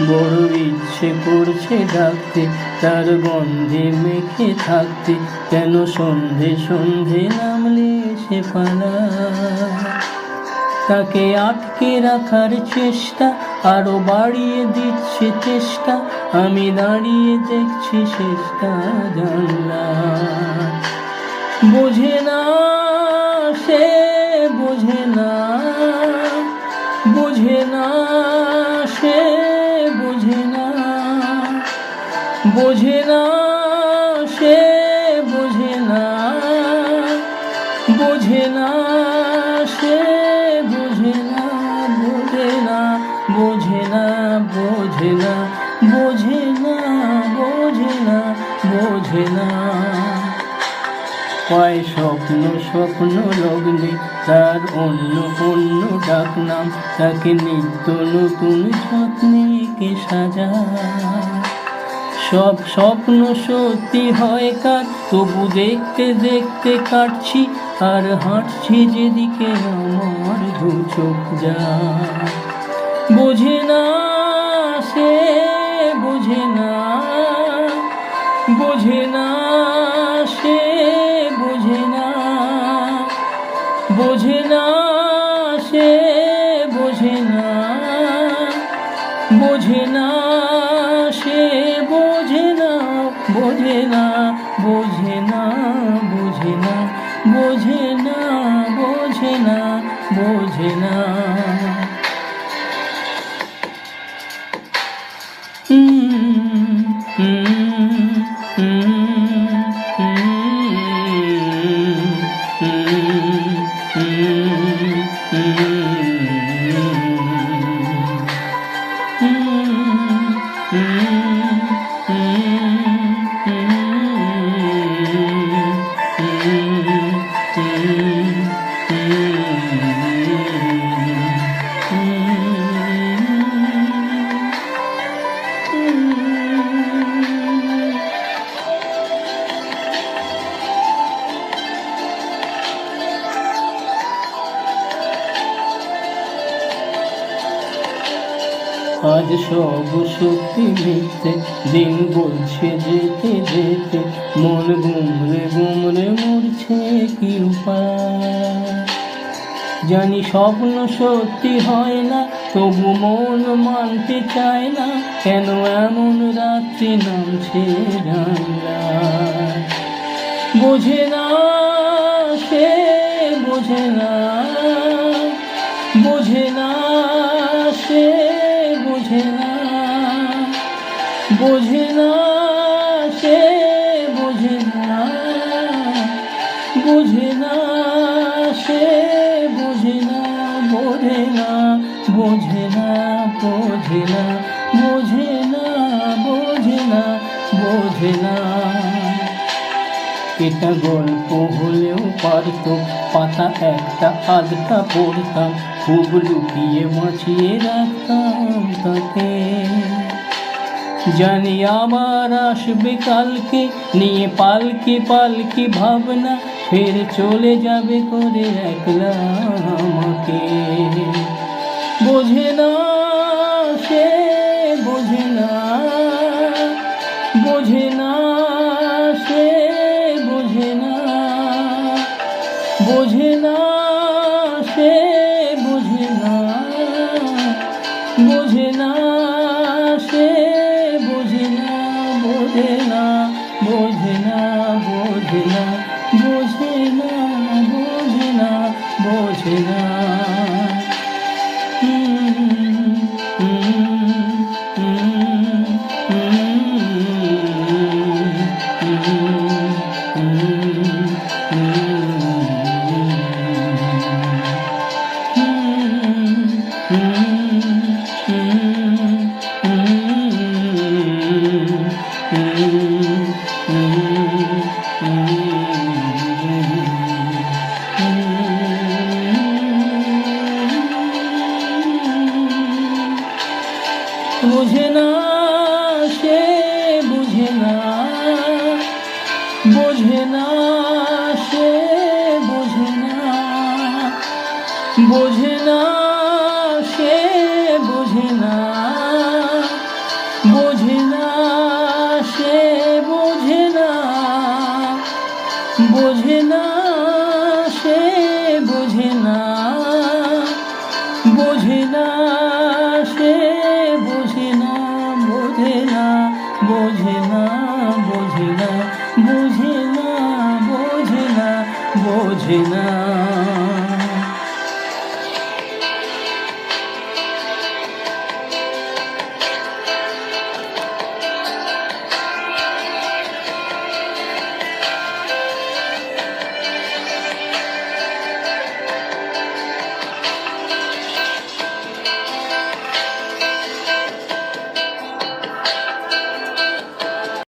বড় ইচ্ছে করছে ডাকতে, তার গন্ধে মেখে থাকতে, কেন সন্ধে সন্ধে নামলে সে পালা। তাকে আটকে রাখার চেষ্টা আরো বাড়িয়ে দিচ্ছে চেষ্টা, আমি দাঁড়িয়ে দেখছি শেষটা জানলা। বোঝে না সে, বোঝে না, বোঝে না সে, বোঝে না, বোঝে না সে, বোঝে না, বোঝে না সে, বোঝে না, বোঝে না, বোঝে না, বোঝে না, বোঝে না, বোঝে না, বোঝে না। পায় স্বপ্ন স্বপ্ন লগ্নে তার অন্য অন্য ডাক নাম, তাকে নিত্য নতুন স্বপ্নে কে সাজায়। সব স্বপ্ন সত্যি হয় কার, তবু দেখতে দেখতে কাটছি আর হাঁটছি যেদিকে আমার দু চোখ যায়। বোঝে না সে, বোঝে না, বোঝে না সে, বোঝে না, বোঝে না সে, বোঝে না, বোঝে না সে, বোঝে না, বোঝে না, বোঝে না, বোঝে না, বোঝে না, বোঝে না, বোঝে না। আজ সব সত্যি মিথ্যে, দিন বলছে যেতে যেতে, মন গুমরে গুমরে মরছে কি উপায়। জানি স্বপ্ন সত্যি হয় না, তবু মন মানতে চায় না, কেন এমন রাত্রি নামছে জানলায়। বোঝে না সে, বোঝে না, বোঝে না সে, বোঝে না, বোঝে না সে, বোঝে না, বোঝে না সে, বোঝে না, বোঝে না, বোঝে না, বোঝে না, বোঝে না, বোঝে না, বোঝে না। এটা গল্প হলেও পারত, পাতা একটা আধটা পড়তাম, খুব লুকিয়ে বাঁচিয়ে রাখতাম তাকে। জানি আবার আসবে কালকে, নিয়ে পালকি পালকি ভাবনা, ফের চলে যাবে করে একলা আমাকে। বোঝে না সে, বোঝে না, বোঝে না সে, বোঝে না, বোঝে না সে, বোঝে না, বোঝে না সে, বোঝে না, বোঝে না, বোঝে না, বোঝে না, বোঝে না, বোঝে না, বোঝে না। Mm-hmm. বোঝে না, সে বোঝে না, বোঝে না, সে বোঝে না, বোঝে না, সে বোঝে না, বোঝে না, সে বোঝে না, বোঝে না, সে বোঝে না, বোঝে না, সে বোঝে না, বোঝে না, বোঝে না, বোঝে না, বোঝে না, বোঝে না, বোঝে না।